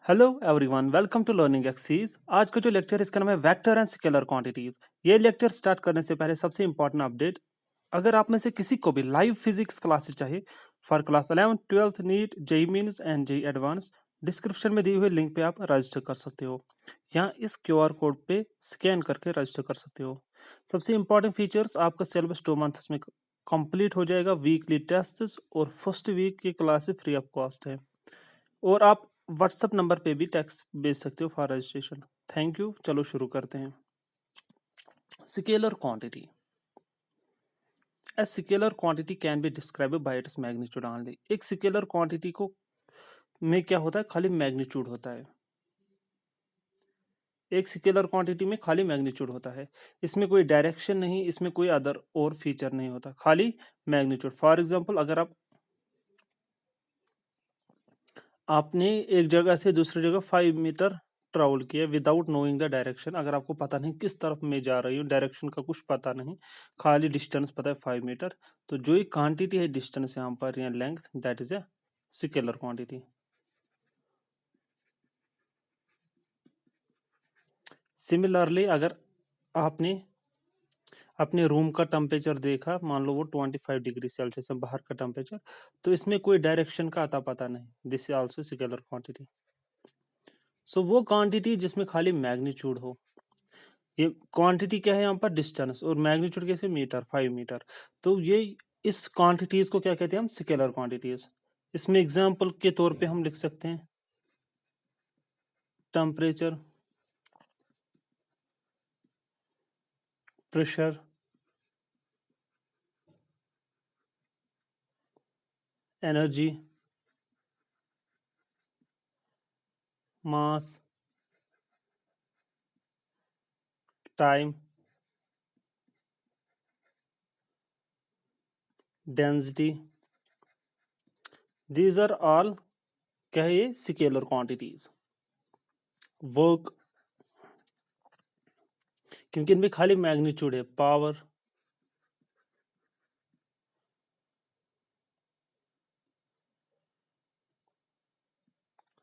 Hello everyone, welcome to learning एक्सीज। आज का जो लेक्चर है इसका नाम है वेक्टर एंड स्केलर क्वांटिटीज। ये लेक्चर स्टार्ट करने से पहले सबसे इंपॉर्टेंट अपडेट, अगर आप में से किसी को भी लाइव फिजिक्स क्लासेस चाहिए for class 11 12th NEET JEE mains and JEE advance, description में दिए हुए लिंक पे आप रजिस्टर कर सकते हो। यहाँ इस क्यूआर कोड पे स्कैन करके रजिस्टर कर सकते हो। सबसे इंपॉर्टेंट फीचर्स, आपका सिलेबस 2 मंथ्स में कंप्लीट हो जाएगा। वीकली टेस्ट और फर्स्ट वीक की क्लासेस फ्री ऑफ कॉस्ट है, और आप व्हाट्सएप नंबर पे भी टेक्स्ट भेज सकते हो फॉर रजिस्ट्रेशन। Thank you. चलो शुरू करते हैं। Scalar quantity. A scalar quantity can be described by its magnitude only। एक स्केलर क्वांटिटी को में क्या होता है, खाली मैग्नीट्यूड होता है। एक स्केलर क्वांटिटी में खाली मैग्नीट्यूड होता है, इसमें कोई डायरेक्शन नहीं, इसमें कोई अदर और फीचर नहीं होता, खाली मैग्नीट्यूड। फॉर एग्जांपल, अगर आपने एक जगह से दूसरी जगह 5 मीटर ट्रेवल किया विदाउट नोइंग द डायरेक्शन, अगर आपको पता नहीं किस तरफ मैं जा रही हूँ, डायरेक्शन का कुछ पता नहीं, खाली डिस्टेंस पता है 5 मीटर, तो जो ये क्वांटिटी है डिस्टेंस यहाँ पर या length, that is a scalar quantity. Similarly, अगर आपने अपने रूम का टेम्परेचर देखा, मान लो वो 25 डिग्री सेल्सियस है बाहर का टेम्परेचर, तो इसमें कोई डायरेक्शन का अता पता नहीं, this is also scalar quantity. So वो क्वांटिटी जिसमें खाली मैग्नीट्यूड हो। ये क्वांटिटी क्या है यहाँ पर, डिस्टेंस, और मैग्नीट्यूड कैसे, मीटर, 5 मीटर। तो ये इस क्वांटिटीज को क्या कहते हैं हम, स्केलर क्वांटिटीज। इसमें एग्जांपल के तौर पे हम लिख सकते हैं temperature, pressure, energy, mass, time, density. These are all क्या है, ये स्केलर क्वांटिटीज। वर्क, क्योंकि इनमें खाली मैग्नीट्यूड है। पावर,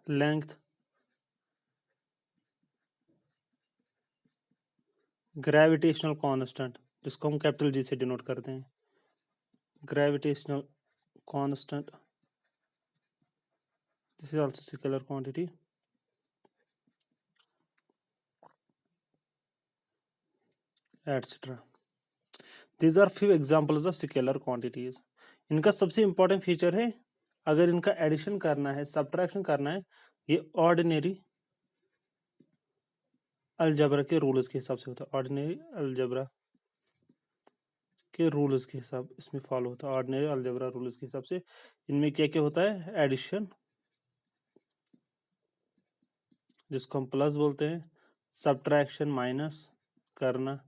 लेंथ, ग्रेविटेशनल कांस्टेंट, जिसको हम कैपिटल जी से डिनोट करते हैं, gravitational constant, this is also scalar quantity, etcetera. These are few examples of scalar quantities. इनका सबसे इंपॉर्टेंट फीचर है, अगर इनका एडिशन करना है, सब्ट्रैक्शन करना है, ये ऑर्डिनरी अलजबरा के रूल्स के हिसाब से होता है। ऑर्डिनरी अलजबरा के रूल्स के हिसाब इसमें फॉलो होता है, ऑर्डिनरी अलजबरा रूल्स के हिसाब से। इनमें क्या क्या होता है, एडिशन जिसको हम प्लस बोलते हैं, सब्ट्रैक्शन माइनस करना,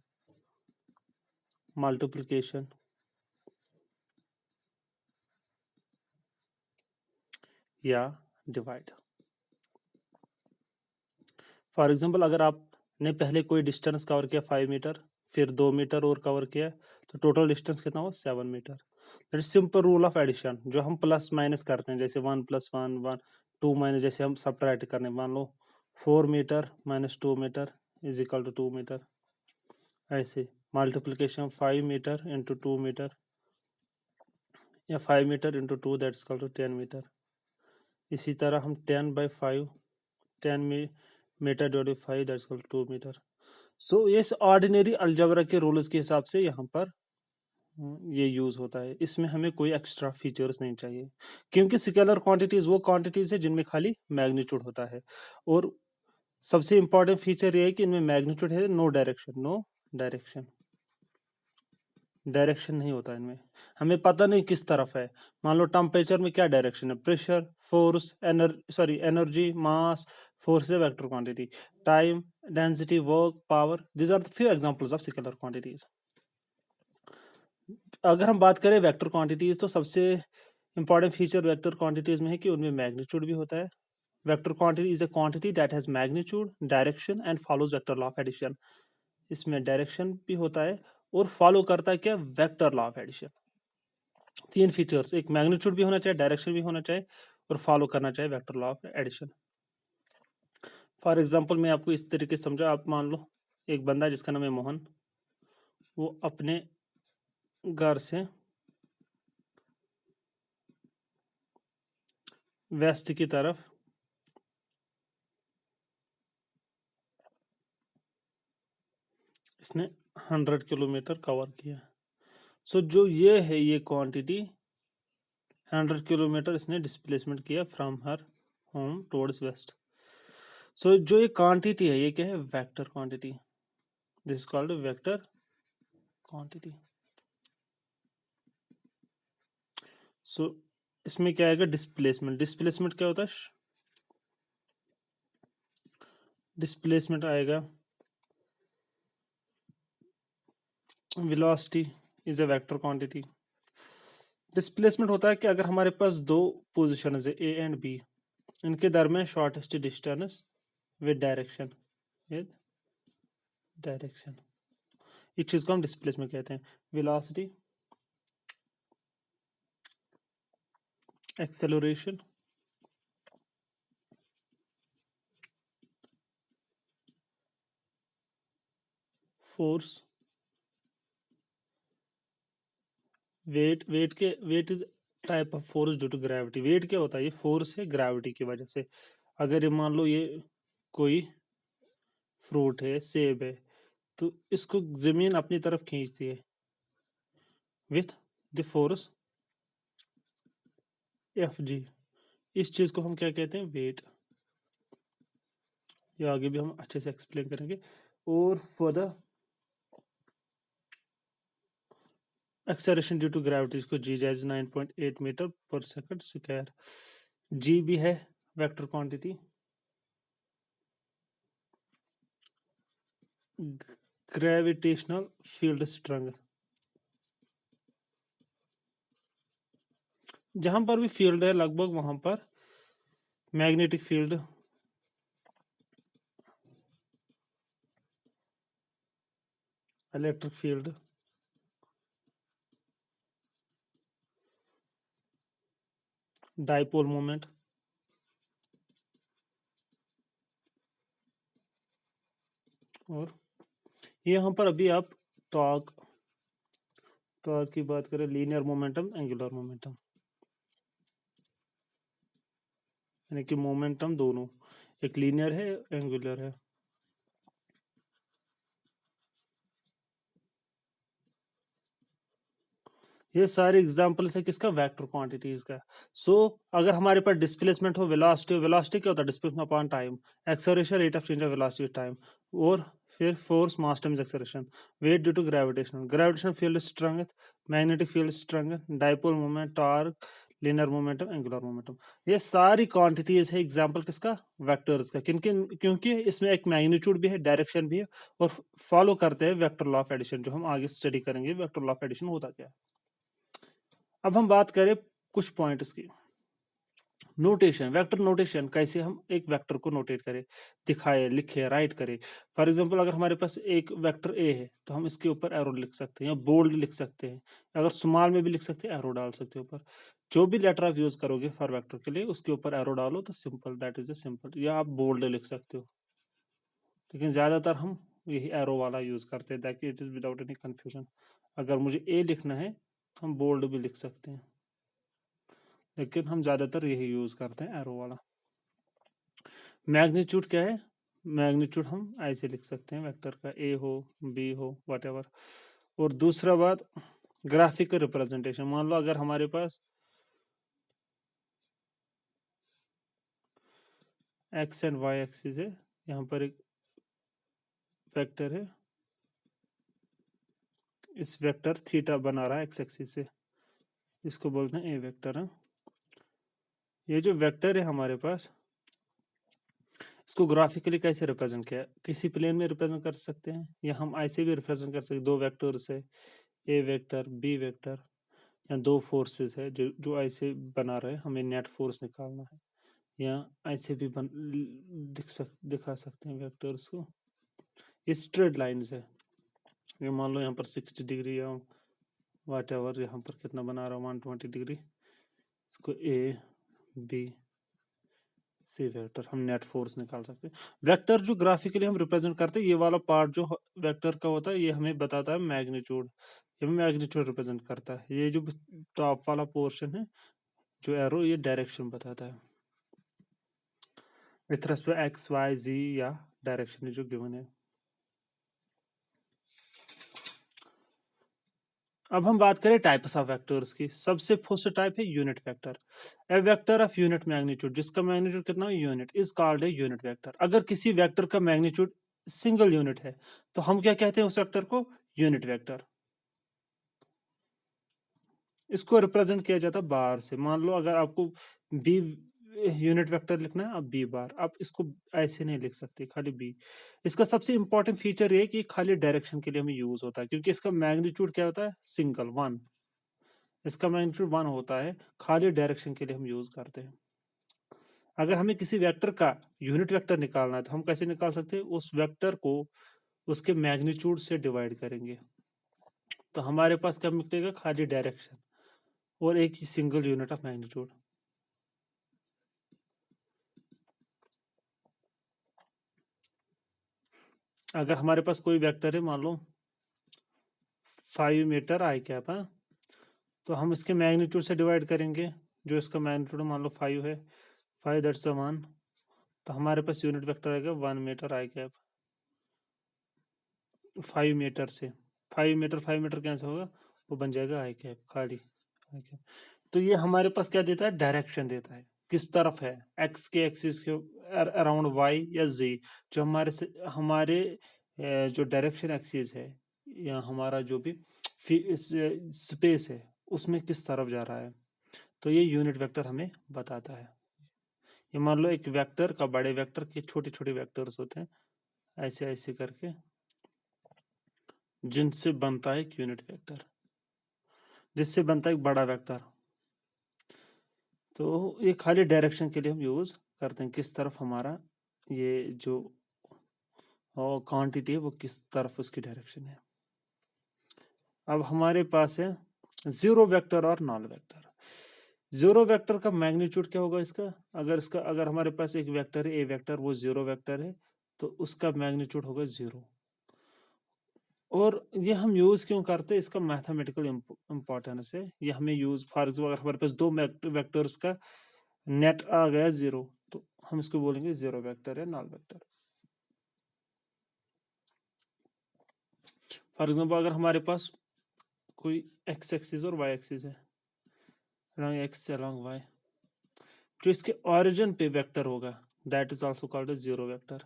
मल्टीप्लिकेशन या डिवाइड। फॉर एग्जाम्पल, अगर आपने पहले कोई डिस्टेंस कवर किया 5 मीटर, फिर 2 मीटर और कवर किया, तो टोटल डिस्टेंस कितना हुआ, 7 metre. That is simple rule of addition, जो हम प्लस माइनस करते हैं, जैसे 1 + 1 1, 2 माइनस, जैसे हम सब्ट्रैक्ट करने, मान लो 4 metre minus 2 metre is equal to 2 metre. ऐसे मल्टीप्लीकेशन 5 मीटर इंटू 2 मीटर, या 5 metre into 2, that is equal to 10 metre. इसी तरह हम 10/5, 10 metre divide by 5, that is equal to 2 metre. So ये ऑर्डिनरी अलजेब्रा के रूल्स के हिसाब से यहाँ पर ये यूज होता है। इसमें हमें कोई एक्स्ट्रा फीचर्स नहीं चाहिए, क्योंकि स्केलर क्वांटिटीज वो क्वांटिटीज है जिनमें खाली मैग्नीट्यूड होता है। और सबसे इंपॉर्टेंट फीचर ये है कि इनमें मैग्नीट्यूड है, no direction, no direction, direction नहीं होता इनमें, हमें पता नहीं किस तरफ है। मान लो टेम्परेचर में क्या डायरेक्शन है, pressure, force, energy, mass, force है vector quantity, time, density, work, power. This are the few examples of scalar quantities. अगर हम बात करें वेक्टर क्वांटिटीज, तो सबसे इंपॉर्टेंट फीचर वेक्टर क्वांटिटीज में है कि उनमें मैग्नीट्यूड भी होता है। Vector quantity is a quantity that has magnitude, direction and follows vector law of addition. इसमें डायरेक्शन भी होता है और फॉलो करता है क्या, वेक्टर लॉ ऑफ एडिशन। तीन फीचर्स, एक मैग्नीट्यूड भी होना चाहिए, डायरेक्शन भी होना चाहिए, और फॉलो करना चाहिए vector law of addition. For example मैं आपको इस तरीके से समझा, आप मान लो एक बंदा जिसका नाम है मोहन, वो अपने घर से वेस्ट की तरफ इसने 100 किलोमीटर कवर किया। सो जो ये है, ये क्वांटिटी 100 किलोमीटर इसने डिस्प्लेसमेंट किया from her home towards west. So जो ये क्वांटिटी है, ये क्या है? Vector quantity. This is called vector quantity. So इसमें क्या आएगा? डिस्प्लेसमेंट। डिस्प्लेसमेंट क्या होता है? डिस्प्लेसमेंट आएगा, velocity is a vector quantity. Displacement होता है कि अगर हमारे पास दो पोजिशन है ए एंड बी, इनके दरमियान शॉर्टेस्ट डिस्टेंस विद डायरेक्शन, इस चीज को हम डिस्प्लेसमेंट कहते हैं। Velocity, acceleration, force, weight is type of force due to gravity. Weight क्या होता है? ये फोर्स है ग्रेविटी की वजह से। अगर ये मान लो ये कोई फ्रूट है, सेब है, तो इसको जमीन अपनी तरफ खींचती है with the force F G. इस चीज को हम क्या कहते हैं? वेट। ये आगे भी हम अच्छे से एक्सप्लेन करेंगे। और for the acceleration due to gravity, इसको जी जाइज 9.8 मीटर पर सेकंड स्क्वायर। जी भी है vector quantity. Gravitational field strength, जहां पर भी फील्ड है लगभग वहां पर magnetic field, electric field, dipole moment, और यहाँ पर अभी आप टॉर्क की बात करें, लीनियर मोमेंटम, एंगुलर मोमेंटम, यानी कि मोमेंटम दोनों, एक लीनियर है, एंगुलर है। ये सारे एग्जांपल्स है किसका? वेक्टर क्वांटिटीज का। सो अगर हमारे पास डिस्प्लेसमेंट हो, वेलोसिटी, वेलोसिटी क्या होता है? Displacement upon time. Acceleration, rate of change of velocity time. और फिर force mass times acceleration. Weight due to gravitational field strength, magnetic field strength, dipole moment, torque, linear momentum, angular momentum. ये सारी quantities है example किसका? Vectors का। किन किन? क्योंकि इसमें एक मैग्नीट्यूड भी है, डायरेक्शन भी है, और फॉलो करते हैं वेक्टर लॉ ऑफ एडिशन, जो हम आगे स्टडी करेंगे वेक्टर लॉ ऑफ एडिशन होता क्या है। अब हम बात करें कुछ पॉइंट्स की। नोटेशन, वेक्टर नोटेशन, कैसे हम एक वेक्टर को नोटेट करें, दिखाए, लिखे, राइट करें। फॉर एग्जांपल अगर हमारे पास एक वेक्टर ए है, तो हम इसके ऊपर एरो लिख सकते हैं, या बोल्ड लिख सकते हैं, अगर स्मॉल में भी लिख सकते हैं, एरो डाल सकते हैं ऊपर। जो भी लेटर आप यूज करोगे फॉर वेक्टर के लिए, उसके ऊपर एरो डालो तो simple, that is a simple, या आप बोल्ड लिख सकते हो। लेकिन ज्यादातर हम यही एरो वाला यूज करते हैं, ताकि it is without any confusion. अगर मुझे ए लिखना है, हम बोल्ड भी लिख सकते हैं, लेकिन हम ज्यादातर यही यूज करते हैं, एरो वाला। मैग्नीट्यूड क्या है? मैग्नीट्यूड हम ऐसे लिख सकते हैं वेक्टर का, ए हो, बी हो, वट। और दूसरा बात, ग्राफिकल रिप्रेजेंटेशन। मान लो अगर हमारे पास एक्स एंड वाई एक्सिस है, यहाँ पर एक वेक्टर है, इस वेक्टर थीटा बना रहा है एक्स एक्सिस से, इसको बोलते हैं ए वेक्टर है। ये जो वेक्टर है हमारे पास, इसको ग्राफिकली कैसे रिप्रेजेंट किया? किसी प्लेन में रिप्रेजेंट कर सकते हैं, या हम ऐसे भी रिप्रेजेंट कर सकते हैं, दो वेक्टर्स है, ए वेक्टर, बी वेक्टर, या दो फोर्सेस है जो ऐसे बना रहे हैं, हमें नेट फोर्स निकालना है, या ऐसे भी दिखा सकते हैं वेक्टर्स को। ये स्ट्रेट लाइंस है, ये मान लो यहाँ पर 60 डिग्री या वाट एवर, यहाँ पर कितना बना रहा हूँ 120 डिग्री, इसको ए बी सी वेक्टर हम नेट फोर्स निकाल सकते हैं। वेक्टर जो ग्राफिकली हम रिप्रेजेंट करते हैं, ये वाला पार्ट जो वेक्टर का होता है ये हमें बताता है मैग्नीट्यूड, ये मैग्नीट्यूड रिप्रेजेंट करता है। ये जो टॉप वाला पोर्शन है जो एरो, ये डायरेक्शन बताता है विथ रेस्पेक्ट एक्स वाई जी या डायरेक्शन जो गिवन है। अब हम बात करें टाइप्स ऑफ वेक्टर्स की। सबसे फर्स्ट टाइप है unit vector. A vector of unit magnitude, जिसका मैग्नीट्यूड कितना है unit, is called a unit vector. अगर किसी वेक्टर का मैग्नीट्यूड सिंगल यूनिट है तो हम क्या कहते हैं उस वेक्टर को, यूनिट वेक्टर। इसको रिप्रेजेंट किया जाता है बार से। मान लो अगर आपको बी यूनिट वेक्टर लिखना है, अब बी बार, आप इसको ऐसे नहीं लिख सकते खाली बी। इसका सबसे इंपॉर्टेंट फीचर ये है कि खाली डायरेक्शन के लिए हमें यूज होता है, क्योंकि इसका मैग्नीट्यूड क्या होता है, सिंगल वन। इसका मैग्नीट्यूड वन होता है, खाली डायरेक्शन के लिए हम यूज करते हैं। अगर हमें किसी वेक्टर का यूनिट वेक्टर निकालना है तो हम कैसे निकाल सकते हैं, उस वेक्टर को उसके मैग्नीट्यूड से डिवाइड करेंगे तो हमारे पास क्या निकलेगा, खाली डायरेक्शन और एक ही सिंगल यूनिट ऑफ मैग्नीट्यूड। अगर हमारे पास कोई वेक्टर है, मान लो 5 मीटर आई कैप है, तो हम इसके मैग्नीट्यूड से डिवाइड करेंगे। जो इसका मैग्नीट्यूड मान लो 5 है, 5 दैट्स 1, तो हमारे पास यूनिट वेक्टर आएगा 1 मीटर आई कैप। 5 मीटर से 5 मीटर कैंसिल होगा, वो बन जाएगा आई कैप, खाली आई कैप। तो ये हमारे पास क्या देता है, डायरेक्शन देता है, किस तरफ है, एक्स के एक्सिस के अराउंड, वाई या जी। जो हमारे जो डायरेक्शन एक्सिस है या हमारा जो भी स्पेस है उसमें किस तरफ जा रहा है, तो ये यूनिट वेक्टर हमें बताता है। ये मान लो एक वेक्टर का, बड़े वेक्टर के छोटे छोटे वेक्टर्स होते हैं ऐसे ऐसे करके, जिनसे बनता है एक यूनिट वेक्टर, जिससे बनता है एक बड़ा वेक्टर। तो ये खाली डायरेक्शन के लिए हम यूज करते हैं, किस तरफ हमारा ये जो क्वांटिटी है वो किस तरफ उसकी डायरेक्शन है। अब हमारे पास है जीरो वेक्टर और नॉन वेक्टर। जीरो वेक्टर का मैग्नीट्यूड क्या होगा इसका, अगर हमारे पास एक वेक्टर है ए वेक्टर, वो जीरो वेक्टर है, तो उसका मैग्नीट्यूड होगा 0। और ये हम यूज क्यों करते हैं, इसका मैथमेटिकल इंपॉर्टेंस है। ये हमें यूज, फॉर एग्जाम्पल अगर हमारे पास दो वेक्टर्स का नेट आ गया 0, तो हम इसको बोलेंगे जीरो वेक्टर या नॉन वेक्टर। फॉर एग्जाम्पल अगर हमारे पास कोई एक्स एक्सिस और वाई एक्सिस है, along एक्स along वाई, जो इसके ऑरिजिन पे वेक्टर होगा that is also called a zero vector.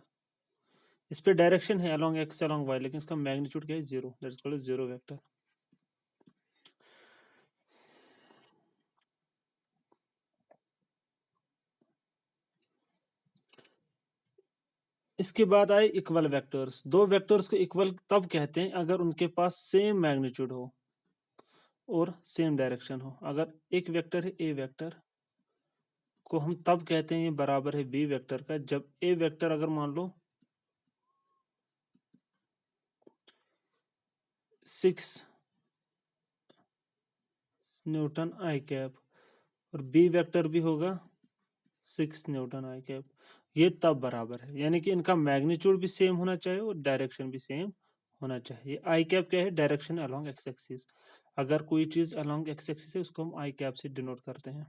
इस पे डायरेक्शन है along एक्स along वाई, लेकिन इसका मैग्नीट्यूड क्या है, 0, that is called a zero vector. इसके बाद आए इक्वल वेक्टर्स। दो वेक्टर्स को इक्वल तब कहते हैं अगर उनके पास सेम मैग्नीट्यूड हो और सेम डायरेक्शन हो। अगर एक वेक्टर है ए वेक्टर, को हम तब कहते हैं ये बराबर है बी वेक्टर का, जब ए वेक्टर अगर मान लो 6 न्यूटन आई कैप और बी वेक्टर भी होगा 6 न्यूटन आई कैप, ये तब बराबर है। यानी कि इनका मैग्नीट्यूड भी सेम होना चाहिए और डायरेक्शन भी सेम होना चाहिए। आई कैप क्या है, डायरेक्शन अलोंग एक्स एक्सिस। अगर कोई चीज अलोंग एक्स एक्सिस है उसको हम आई कैप से डिनोट करते हैं।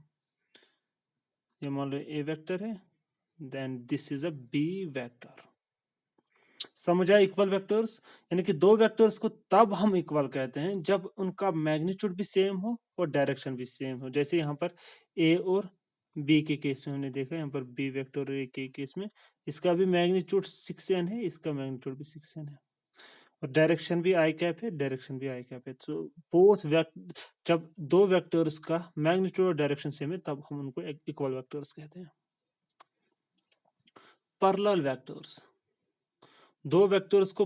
ये मान लो ए वेक्टर है, then this is a B vector. समझ आया इक्वल वेक्टर्स, यानी कि दो वेक्टर्स को तब हम इक्वल कहते हैं जब उनका मैग्नीट्यूड भी सेम हो और डायरेक्शन भी सेम हो। जैसे यहाँ पर ए और बी के केस में हमने देखा, यहाँ पर बी वेक्टर और ए के केस में इसका भी मैग्नीट्यूड 6n है, इसका मैग्नीट्यूड भी 6n है, और डायरेक्शन भी आई कैप है, डायरेक्शन भी आई कैप है। तो बोथ जब दो वेक्टर्स का मैग्नीट्यूड और डायरेक्शन सेम है तब हम उनको इक्वल वेक्टर्स कहते हैं। पैरेलल वेक्टर्स, दो वेक्टर्स को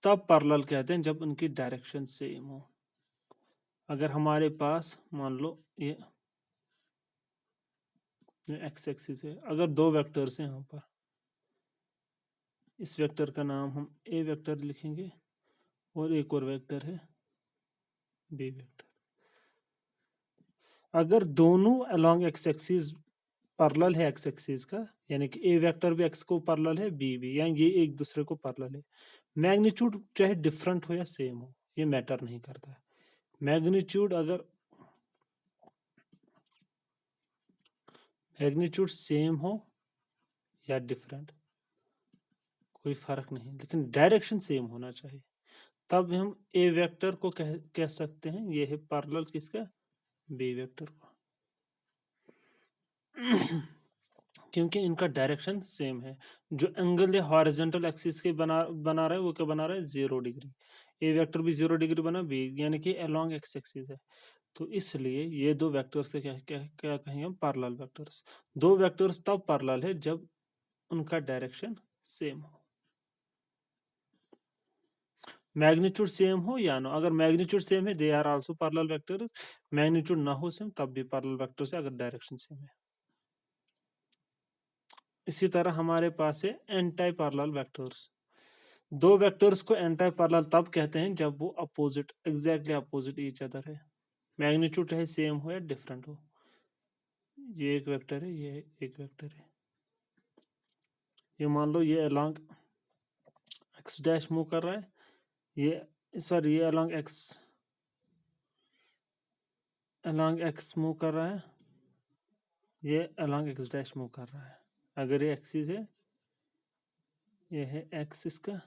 तब पैरेलल कहते हैं जब उनकी डायरेक्शन सेम हो। अगर हमारे पास मान लो ये एक्स एक्सिस है, अगर दो वेक्टर्स हैं यहाँ पर, इस वेक्टर का नाम हम ए वेक्टर लिखेंगे और एक और वेक्टर है बी वेक्टर। अगर दोनों अलोंग एक्स एक्सिस पैरेलल है एक्स एक्सिस का, यानी कि ए वेक्टर भी एक्स को पैरेलल है, बी भी, यानी ये एक दूसरे को पैरेलल है। मैग्नीट्यूड चाहे डिफरेंट हो या सेम हो, ये मैटर नहीं करता है। मैग्नीट्यूड अगर मैग्नीट्यूड सेम हो या डिफरेंट कोई फर्क नहीं, लेकिन डायरेक्शन सेम होना चाहिए, तब हम ए वेक्टर को कह सकते हैं ये है पैरेलल किसका, बी वेक्टर को, क्योंकि इनका डायरेक्शन सेम है। जो एंगल है हॉरिजॉन्टल एक्सिस के बना रहा है वो क्या बना रहा है, 0 डिग्री। ए वेक्टर भी 0 डिग्री बना, बी यानी कि अलोंग एक्स एक्सिस है। तो इसलिए ये दो वेक्टर्स से क्या क्या क्या कहेंगे हम, पैरेलल वेक्टर्स। दो वेक्टर्स तब पैरेलल है जब उनका डायरेक्शन सेम हो, मैग्नीट्यूड सेम हो या ना। अगर मैग्नीट्यूड सेम है they are also parallel vectors, magnitude ना हो सेम तब भी पैरेलल वेक्टर्स है, अगर डायरेक्शन सेम है। इसी तरह हमारे पास है एंटी पैरेलल वेक्टर्स। दो वेक्टर्स को एंटी पैरेलल तब कहते हैं जब वो opposite, exactly opposite each other है, मैग्नीट्यूड चाहे सेम हो या डिफरेंट हो। ये एक वेक्टर है, ये एक वेक्टर है, ये मान लो ये अलोंग एक्स डैश मूव कर रहा है, ये सॉरी ये अलोंग एक्स मूव कर रहा है, ये अलोंग एक्स डैश मूव कर रहा है। अगर ये एक्सिस है, ये है एक्स इसका,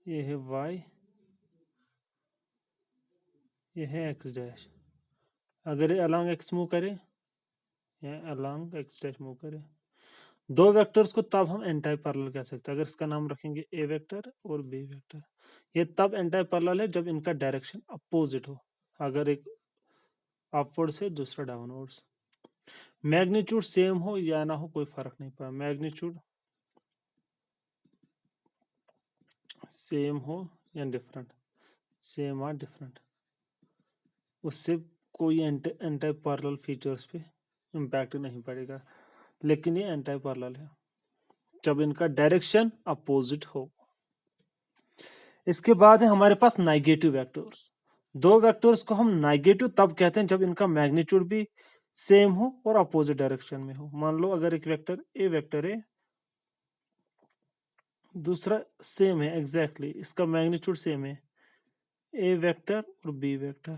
ये है वाई, ये है एक्स डैश। अगर ये अलोंग एक्स मूव करे, ये अलोंग एक्स डैश मूव करे, दो वेक्टर्स को तब हम एंटी पैरेलल कह सकते हैं। अगर इसका नाम रखेंगे ए वेक्टर और बी वेक्टर, ये तब एंटी पैरेलल है जब इनका डायरेक्शन अपोजिट हो, अगर एक अपवर्ड से दूसरा डाउनवर्ड्स। मैग्नीट्यूड सेम हो या ना हो कोई फर्क नहीं पड़ा, मैग्नीट्यूड सेम हो या डिफरेंट, सेम और डिफरेंट, उससे कोई एंटी पैरेलल फीचर्स पे इम्पैक्ट नहीं पड़ेगा। लेकिन ये एंटी पैरेलल है जब इनका डायरेक्शन अपोजिट हो। इसके बाद है हमारे पास नेगेटिव वेक्टर्स। दो वेक्टर्स को हम नेगेटिव तब कहते हैं जब इनका मैग्नीट्यूड भी सेम हो और अपोजिट डायरेक्शन में हो। मान लो अगर एक वेक्टर ए वेक्टर है, दूसरा सेम है एग्जैक्टली, इसका मैग्नीट्यूड सेम है, ए वेक्टर और बी वेक्टर,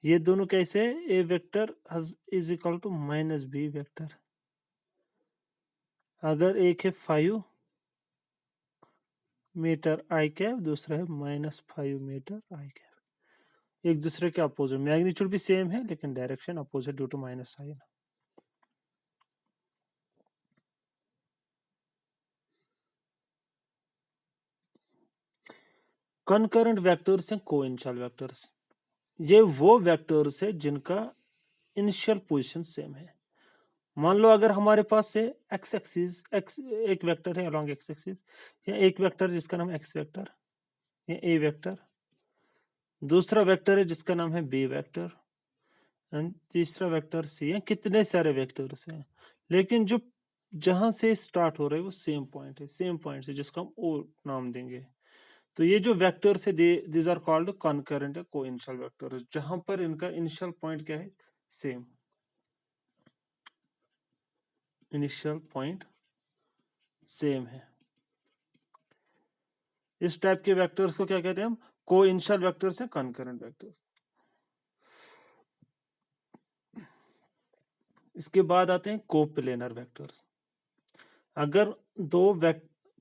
ये दोनों कैसे है, A vector is equal to minus B vector. अगर एक है 5 मीटर आई कैप, दूसरा है -5 मीटर आई कैप, एक दूसरे के अपोजिट, मैग्नीट्यूड भी सेम है लेकिन direction opposite due to minus sign. Concurrent vectors हैं कोइंशियल वेक्टर्स, ये वो वेक्टर्स है जिनका इनिशियल पोजीशन सेम है। मान लो अगर हमारे पास है एक्स एक्सिस, एक्स एक वेक्टर है अलोंग एक्स एक्सिस, या एक वेक्टर जिसका नाम एक्स वेक्टर, या ए वेक्टर, दूसरा वेक्टर है जिसका नाम है बी वेक्टर, एंड तीसरा वेक्टर सी है। कितने सारे वेक्टर्स हैं, लेकिन जो जहां से स्टार्ट हो रहा है वो सेम पॉइंट है, सेम पॉइंट है जिसका हम ओ नाम देंगे। तो ये जो वेक्टर्स है दीज आर कॉल्ड कॉन्करेंट या कोइंशियल वेक्टर्स, जहां पर इनका इनिशियल पॉइंट क्या है, सेम, इनिशियल पॉइंट सेम है। इस टाइप के वेक्टर्स को क्या कहते हैं हम, कोइंशियल वेक्टर्स या कॉन्करेंट वेक्टर्स। इसके बाद आते हैं कोप्लेनर वेक्टर्स। अगर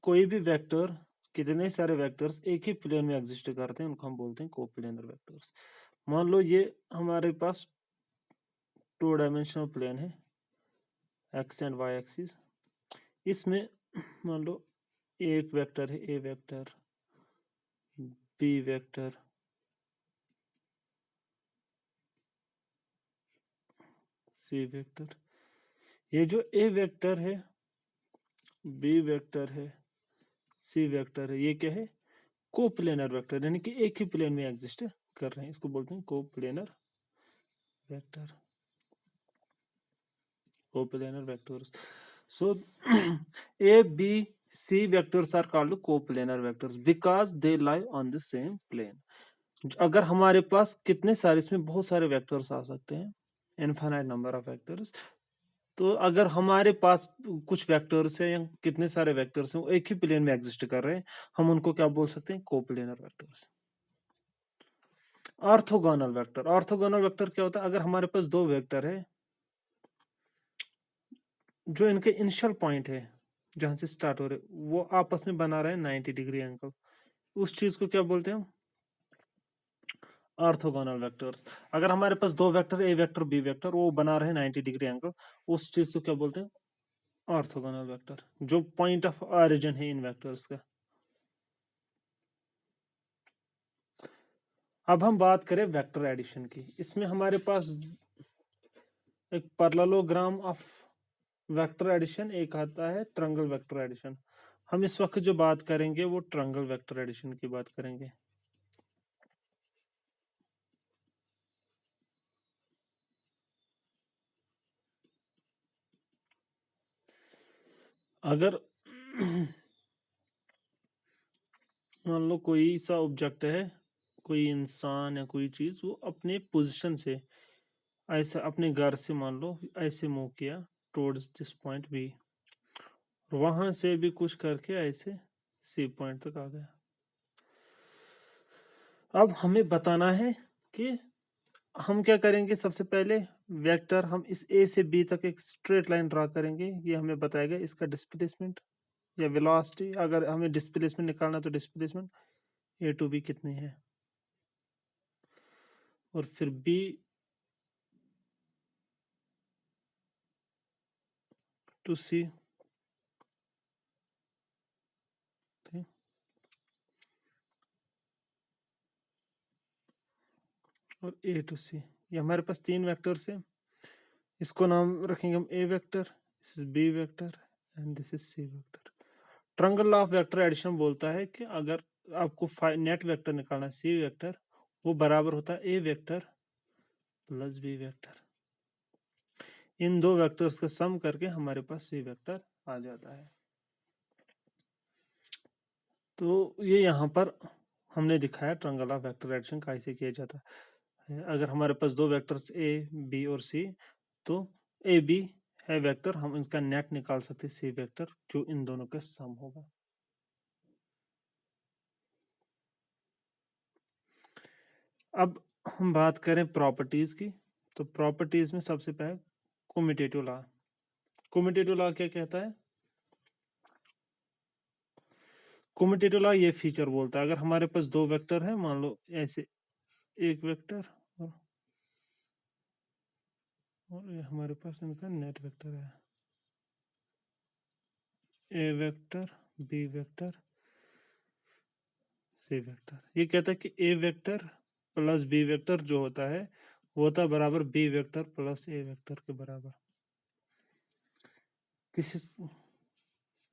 कोई भी वेक्टर, कितने सारे वेक्टर्स एक ही प्लेन में एग्जिस्ट करते हैं, उनको हम बोलते हैं कोप्लेनर वेक्टर्स। मान लो ये हमारे पास 2 डायमेंशनल प्लेन है, एक्स एंड वाई एक्सिस, इसमें मान लो एक वेक्टर है A vector, B vector, C vector. ये जो ए वेक्टर है, बी वेक्टर है, सी वेक्टर है, ये क्या है, कोप्लेनर वेक्टर, यानी कि एक ही प्लेन में एग्जिस्ट कर रहे हैं, इसको बोलते हैं coplanar vector, coplanar vectors. So A, B, C vectors are called coplanar vectors because they lie on the same plane. अगर हमारे पास कितने सारे, इसमें बहुत सारे वेक्टर्स आ सकते हैं, इनफाइनाइट नंबर ऑफ वेक्टर्स, तो अगर हमारे पास कुछ वेक्टर्स है या कितने सारे वेक्टर्स हैं वो एक ही प्लेन में एग्जिस्ट कर रहे हैं, हम उनको क्या बोल सकते हैं? Coplanar vectors. Orthogonal vector, orthogonal vector क्या होता है? अगर हमारे पास दो वेक्टर है जो इनके इनिशियल पॉइंट है जहां से स्टार्ट हो रहे वो आपस में बना रहे हैं 90 डिग्री एंगल, उस चीज को क्या बोलते हैं? Orthogonal vectors. अगर हमारे पास दो vector A vector B vector वो बना रहे हैं 90 डिग्री एंगल, उस चीज को क्या बोलते हैं? ऑर्थोगोनल वेक्टर, जो पॉइंट ऑफ ऑरिजिन है इन वेक्टर्स का। अब हम बात करें वेक्टर एडिशन की। इसमें हमारे पास एक पैरेललोग्राम ऑफ वेक्टर एडिशन, एक आता है ट्रायंगल वेक्टर एडिशन। हम इस वक्त जो बात करेंगे वो ट्रायंगल वेक्टर एडिशन की बात करेंगे। अगर मान लो कोई सा ऑब्जेक्ट है, कोई इंसान या कोई चीज, वो अपने पोजीशन से ऐसा अपने घर से मान लो ऐसे मूव किया टुवर्ड्स दिस पॉइंट बी, वहां से भी कुछ करके ऐसे सी पॉइंट तक आ गया। अब हमें बताना है कि हम क्या करेंगे। सबसे पहले वेक्टर हम इस ए से बी तक एक स्ट्रेट लाइन ड्रा करेंगे, ये हमें बताएगा इसका डिस्प्लेसमेंट या वेलोसिटी। अगर हमें डिस्प्लेसमेंट निकालना तो डिस्प्लेसमेंट ए टू बी कितनी है, और फिर बी टू सी, और ए टू सी। ये हमारे पास तीन वेक्टर्स है, इसको नाम रखेंगे हम A vector, this is B vector and this is C vector. Triangle law of vector addition बोलता है कि अगर आपको नेट वेक्टर निकालना है सी वेक्टर, वो बराबर होता है A vector plus B vector. इन दो वेक्टर्स का सम करके हमारे पास सी वेक्टर आ जाता है। तो ये यहाँ पर हमने दिखाया ट्रायंगल ऑफ वेक्टर एडिशन कैसे किया जाता है। अगर हमारे पास दो वेक्टर्स ए बी और सी, तो ए बी है वेक्टर, हम इसका नेट निकाल सकते हैं सी वेक्टर, जो इन दोनों का सम होगा। अब हम बात करें प्रॉपर्टीज की, तो प्रॉपर्टीज में सबसे पहले कम्यूटेटिव लॉ। कम्यूटेटिव लॉ क्या कहता है? कम्यूटेटिव लॉ ये फीचर बोलता है अगर हमारे पास दो वेक्टर है, मान लो ऐसे एक वेक्टर और ये हमारे पास इनका नेट वेक्टर है, A vector B vector C vector. ये कहता है कि A vector plus B vector जो होता है वो होता है बराबर B vector plus A vector के बराबर। दिस इज,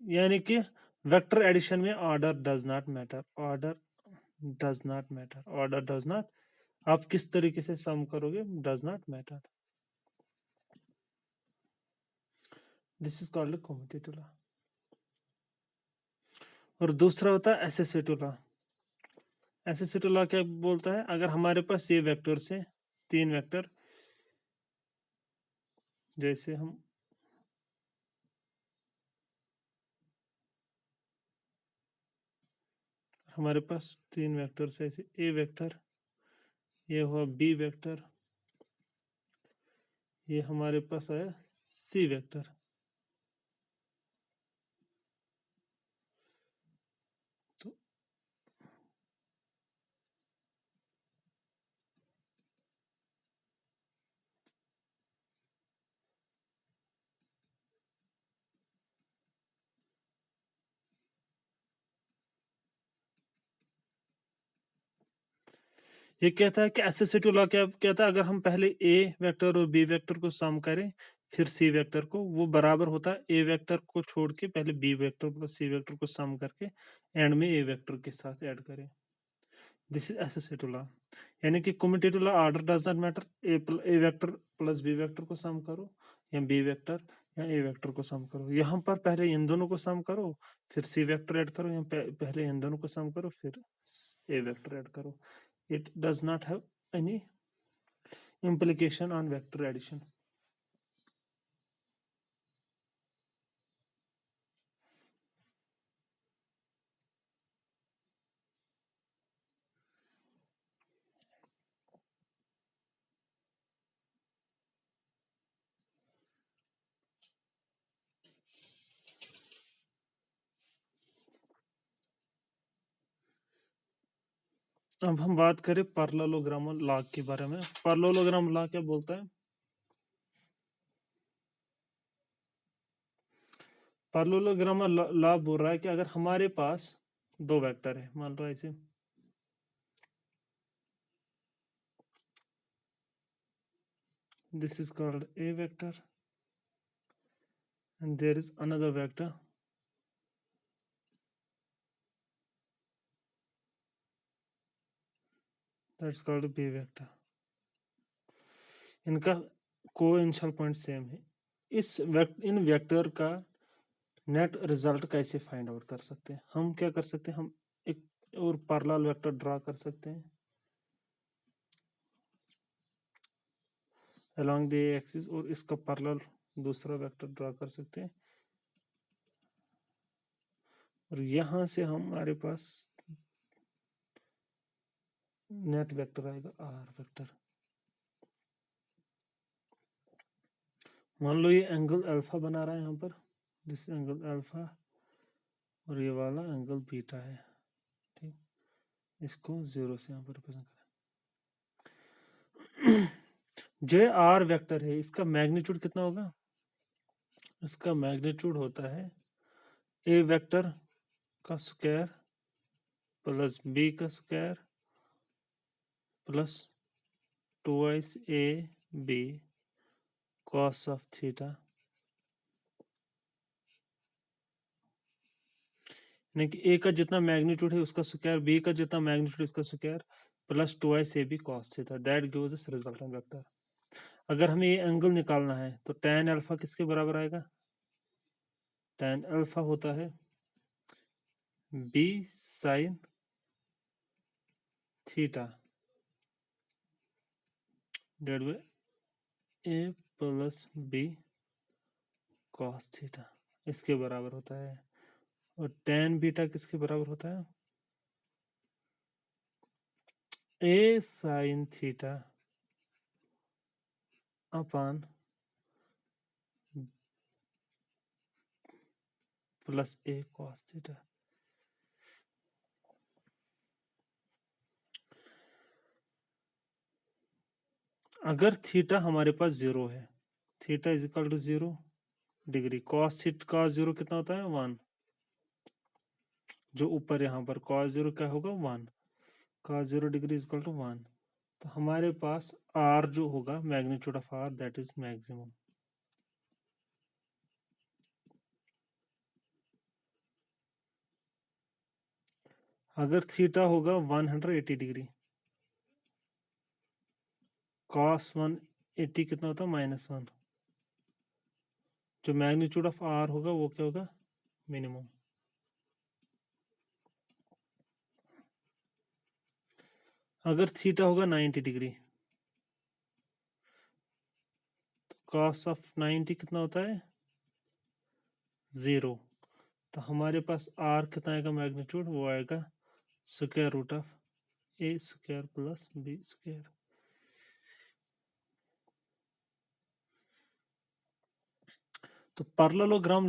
यानी कि वेक्टर एडिशन में order does not matter, order does not matter, order does not, आप किस तरीके से सम करोगे does not matter. This is called commutative law. और दूसरा होता है एसोसिएटिव लॉ। एसोसिएटिव लॉ क्या बोलता है? अगर हमारे पास ये वेक्टर से तीन वेक्टर, जैसे हम हमारे पास तीन वेक्टर से ऐसे ए वेक्टर, ये हुआ बी वेक्टर, ये हमारे पास आया सी वेक्टर। तो ये कहता है कि एसोसिएटिव लॉ क्या कहता है? अगर हम पहले ए वेक्टर और बी वेक्टर को सम करें फिर सी वेक्टर को, वो बराबर होता है ए वेक्टर को छोड़ के पहले B vector plus C vector को सम करके एंड में ए वेक्टर के साथ ऐड करें। This is associative law. यानी कि commutative law order does not matter, A vector plus B vector को सम करो या बी वेक्टर या ए वेक्टर को सम करो। यहाँ पर पहले इन दोनों को सम करो फिर सी वेक्टर ऐड करो, या पहले इन दोनों को सम करो फिर ए वेक्टर ऐड करो। It does not have any implication on vector addition. अब हम बात करें पैरेललोग्राम लॉ के बारे में। पैरेललोग्राम लॉ क्या बोलता है? पैरेललोग्राम लॉ बोल रहा है कि अगर हमारे पास दो वेक्टर है, मान लो ऐसे, this is called a vector and there is another vector, that's called b vector. इनका कोइंशियल पॉइंट सेम है। इन वेक्टर का नेट रिजल्ट कैसे फाइंड आउट कर सकते हैं? हम क्या कर सकते हैं, हम एक और पैरेलल वेक्टर ड्रा कर सकते हैं अलोंग द एक्सिस, और इसका पैरेलल दूसरा वेक्टर ड्रा कर सकते हैं, और यहां से हमारे पास नेट वेक्टर आएगा आर वेक्टर। मान लो ये एंगल अल्फा बना रहा है यहाँ पर, दिस एंगल अल्फा, और ये वाला एंगल बीटा है, ठीक। इसको 0 से यहाँ पर रिप्रेजेंट करें। जो आर वेक्टर है इसका मैग्नीट्यूड कितना होगा? इसका मैग्नीट्यूड होता है ए वेक्टर का स्क्वायर प्लस बी का square plus 2x A B cos of theta, यानी कि ए का जितना मैग्नीट्यूड है उसका स्क्वायर, बी का जितना मैग्नीट्यूड उसका square, plus 2x A B cos theta, that gives us resultant vector. अगर हमें ये एंगल निकालना है तो tan अल्फा किसके बराबर आएगा? tan अल्फा होता है b sin theta divide by a plus b cos theta, इसके बराबर होता है। और tan बीटा किसके बराबर होता है? a sin theta upon plus a cos theta. अगर थीटा हमारे पास 0 है, theta is equal to 0 degree, cos zero कितना होता है? 1, जो ऊपर यहाँ पर cos 0 क्या होगा? 1, cos 0 degree is equal to 1। तो हमारे पास r जो होगा, magnitude of r, that is maximum. अगर थीटा होगा 180 डिग्री, cos 180 कितना होता है? -1, जो मैग्नीट्यूड ऑफ r होगा वो क्या होगा? मिनिमम। अगर थीटा होगा 90 डिग्री, तो cos ऑफ 90 कितना होता है? 0। तो हमारे पास r कितना आएगा मैग्नीट्यूड? वो आएगा square root of a square plus b square. तो पैरेललोग्राम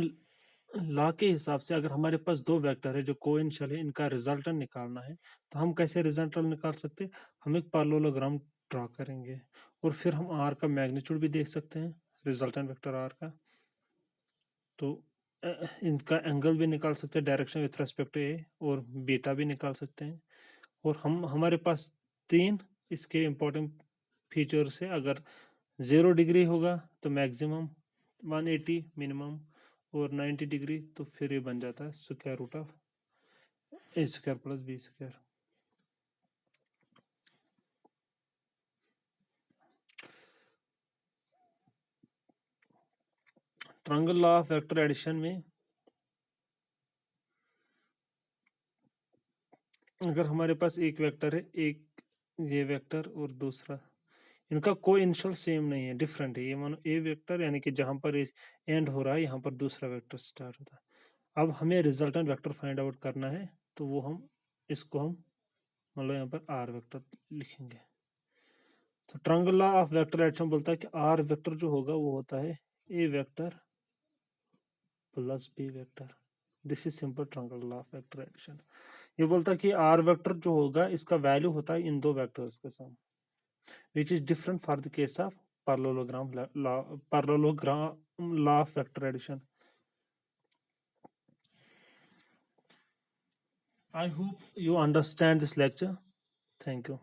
लॉ के हिसाब से अगर हमारे पास दो वेक्टर है जो कोइंशियल है, इनका रिजल्टेंट निकालना है, तो हम कैसे रिजल्टेंट निकाल सकते हैं? हम एक पैरेललोग्राम ड्रा करेंगे और फिर हम r का मैग्नीट्यूड भी देख सकते हैं, रिजल्टेंट वेक्टर r का। तो इनका एंगल भी निकाल सकते हैं, डायरेक्शन विथ रेस्पेक्ट टू ए, और बीटा भी निकाल सकते हैं। और हमारे पास 3 इसके इम्पोर्टेंट फीचर्स है। अगर 0 डिग्री होगा तो मैक्सिमम, 180 मिनिमम, और 90 डिग्री तो फिर ये बन जाता है square root of A square plus B square. Triangle law of vector addition में अगर हमारे पास एक वेक्टर है, एक ये वेक्टर और दूसरा, इनका कोई इनिशियल सेम नहीं है, डिफरेंट है। ये मानो ए वेक्टर, यानी कि जहां पर एंड हो रहा है यहाँ पर दूसरा वेक्टर स्टार्ट होता है। अब हमें रिजल्टेंट वेक्टर फाइंड आउट करना है, तो वो हम इसको हम मतलब यहाँ पर आर वेक्टर लिखेंगे। तो triangle law of vector addition बोलता है कि आर वेक्टर जो होगा वो होता है A vector plus B vector. This is simple triangle law of vector addition. ये बोलता है कि आर वेक्टर जो होगा इसका वैल्यू होता है इन दो वेक्टर्स के sum, which is different for the case of parallelogram law of vector addition. I hope you understand this lecture. Thank you.